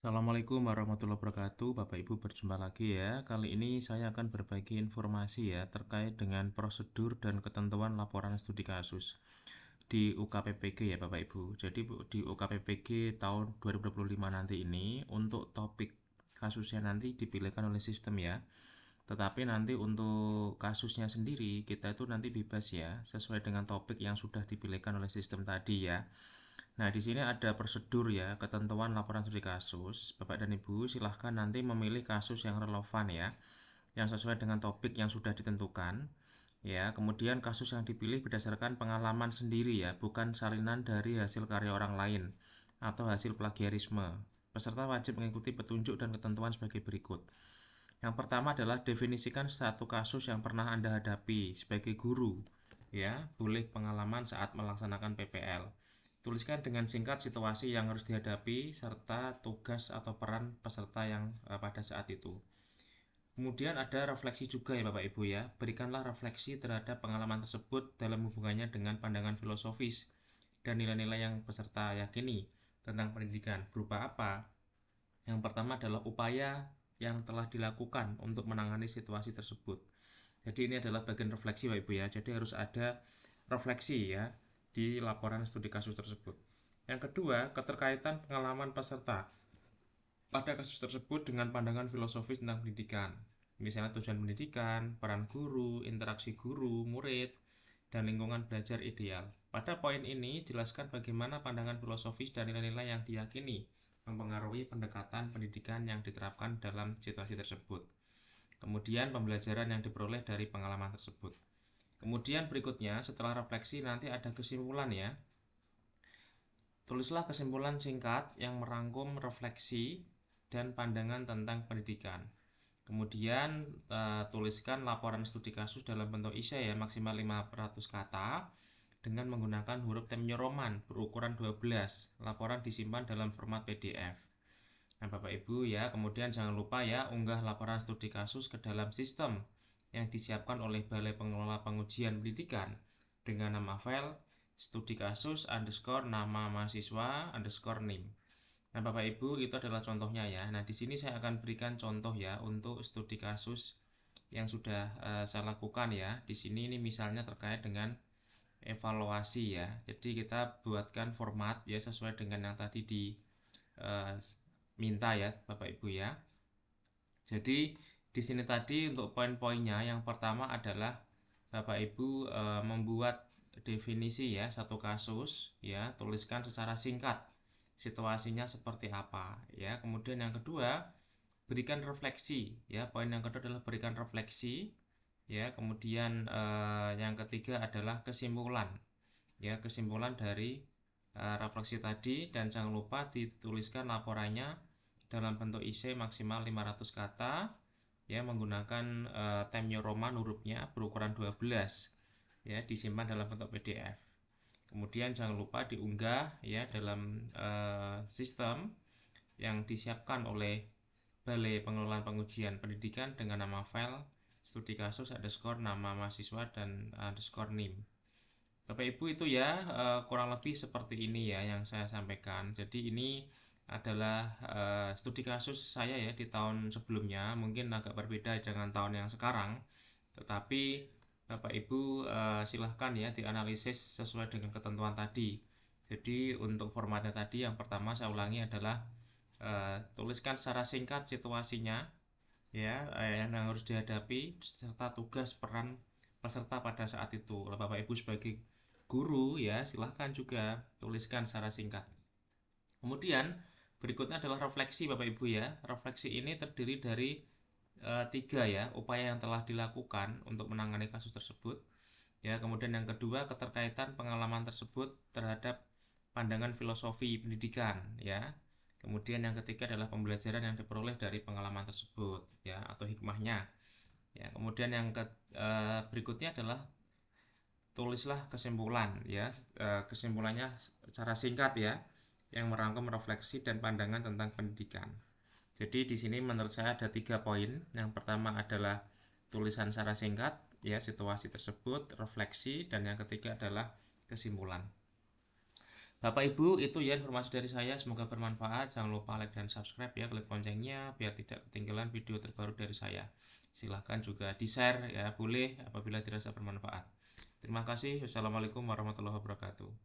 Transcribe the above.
Assalamualaikum warahmatullahi wabarakatuh. Bapak Ibu berjumpa lagi ya. Kali ini saya akan berbagi informasi ya terkait dengan prosedur dan ketentuan laporan studi kasus di UKPPG ya Bapak Ibu. Jadi di UKPPG tahun 2025 nanti ini untuk topik kasusnya nanti dipilihkan oleh sistem ya. Tetapi nanti untuk kasusnya sendiri kita itu nanti bebas ya, sesuai dengan topik yang sudah dipilihkan oleh sistem tadi ya. Nah, di sini ada prosedur ya, ketentuan laporan studi kasus. Bapak dan Ibu silahkan nanti memilih kasus yang relevan ya, yang sesuai dengan topik yang sudah ditentukan. Ya, kemudian kasus yang dipilih berdasarkan pengalaman sendiri ya, bukan salinan dari hasil karya orang lain atau hasil plagiarisme. Peserta wajib mengikuti petunjuk dan ketentuan sebagai berikut. Yang pertama adalah definisikan satu kasus yang pernah Anda hadapi sebagai guru. Ya, boleh pengalaman saat melaksanakan PPL. Tuliskan dengan singkat situasi yang harus dihadapi serta tugas atau peran peserta yang pada saat itu. Kemudian ada refleksi juga ya Bapak Ibu ya. Berikanlah refleksi terhadap pengalaman tersebut dalam hubungannya dengan pandangan filosofis dan nilai-nilai yang peserta yakini tentang pendidikan. Berupa apa? Yang pertama adalah upaya yang telah dilakukan untuk menangani situasi tersebut. Jadi ini adalah bagian refleksi Bapak Ibu ya. Jadi harus ada refleksi ya di laporan studi kasus tersebut. Yang kedua, keterkaitan pengalaman peserta pada kasus tersebut dengan pandangan filosofis tentang pendidikan. Misalnya tujuan pendidikan, peran guru, interaksi guru, murid, dan lingkungan belajar ideal. Pada poin ini, jelaskan bagaimana pandangan filosofis dan nilai-nilai yang diyakini mempengaruhi pendekatan pendidikan yang diterapkan dalam situasi tersebut. Kemudian pembelajaran yang diperoleh dari pengalaman tersebut. Kemudian berikutnya, setelah refleksi nanti ada kesimpulan ya. Tulislah kesimpulan singkat yang merangkum refleksi dan pandangan tentang pendidikan. Kemudian tuliskan laporan studi kasus dalam bentuk esai ya, maksimal 500 kata dengan menggunakan huruf Times New Roman berukuran 12. Laporan disimpan dalam format PDF. Nah, Bapak Ibu ya, kemudian jangan lupa ya unggah laporan studi kasus ke dalam sistem yang disiapkan oleh Balai Pengelola Pengujian Pendidikan dengan nama file studi kasus underscore nama mahasiswa underscore nim. Nah, Bapak Ibu, itu adalah contohnya ya. Nah, di sini saya akan berikan contoh ya untuk studi kasus yang sudah saya lakukan ya. Di sini ini misalnya terkait dengan evaluasi ya. Jadi kita buatkan format ya sesuai dengan yang tadi diminta ya, Bapak Ibu ya. Jadi di sini tadi untuk poin-poinnya yang pertama adalah Bapak Ibu membuat definisi ya satu kasus ya, tuliskan secara singkat situasinya seperti apa ya. Kemudian yang kedua, berikan refleksi ya. Poin yang kedua adalah berikan refleksi ya. Kemudian yang ketiga adalah kesimpulan ya, kesimpulan dari refleksi tadi, dan jangan lupa dituliskan laporannya dalam bentuk esai maksimal 500 kata ya, menggunakan Times New Roman hurufnya berukuran 12 ya, disimpan dalam bentuk PDF. Kemudian jangan lupa diunggah ya dalam sistem yang disiapkan oleh Balai Pengelolaan Pengujian Pendidikan dengan nama file studi kasus underscore nama mahasiswa dan underscore nim. Bapak Ibu itu ya kurang lebih seperti ini ya yang saya sampaikan. Jadi ini adalah studi kasus saya ya di tahun sebelumnya, mungkin agak berbeda dengan tahun yang sekarang. Tetapi Bapak Ibu silahkan ya dianalisis sesuai dengan ketentuan tadi. Jadi untuk formatnya tadi yang pertama saya ulangi adalah tuliskan secara singkat situasinya ya, yang harus dihadapi serta tugas peran peserta pada saat itu. Kalau Bapak Ibu sebagai guru ya silahkan juga tuliskan secara singkat. Kemudian berikutnya adalah refleksi Bapak Ibu ya. Refleksi ini terdiri dari tiga ya upaya yang telah dilakukan untuk menangani kasus tersebut ya. Kemudian yang kedua, keterkaitan pengalaman tersebut terhadap pandangan filosofi pendidikan ya. Kemudian yang ketiga adalah pembelajaran yang diperoleh dari pengalaman tersebut ya, atau hikmahnya ya. Kemudian yang berikutnya adalah tulislah kesimpulan ya, kesimpulannya secara singkat ya, yang merangkum refleksi dan pandangan tentang pendidikan. Jadi di sini menurut saya ada 3 poin. Yang pertama adalah tulisan secara singkat ya situasi tersebut, refleksi, dan yang ketiga adalah kesimpulan. Bapak Ibu, itu ya informasi dari saya, semoga bermanfaat. Jangan lupa like dan subscribe ya, klik loncengnya biar tidak ketinggalan video terbaru dari saya. Silahkan juga di-share ya, boleh apabila dirasa bermanfaat. Terima kasih. Wassalamualaikum warahmatullahi wabarakatuh.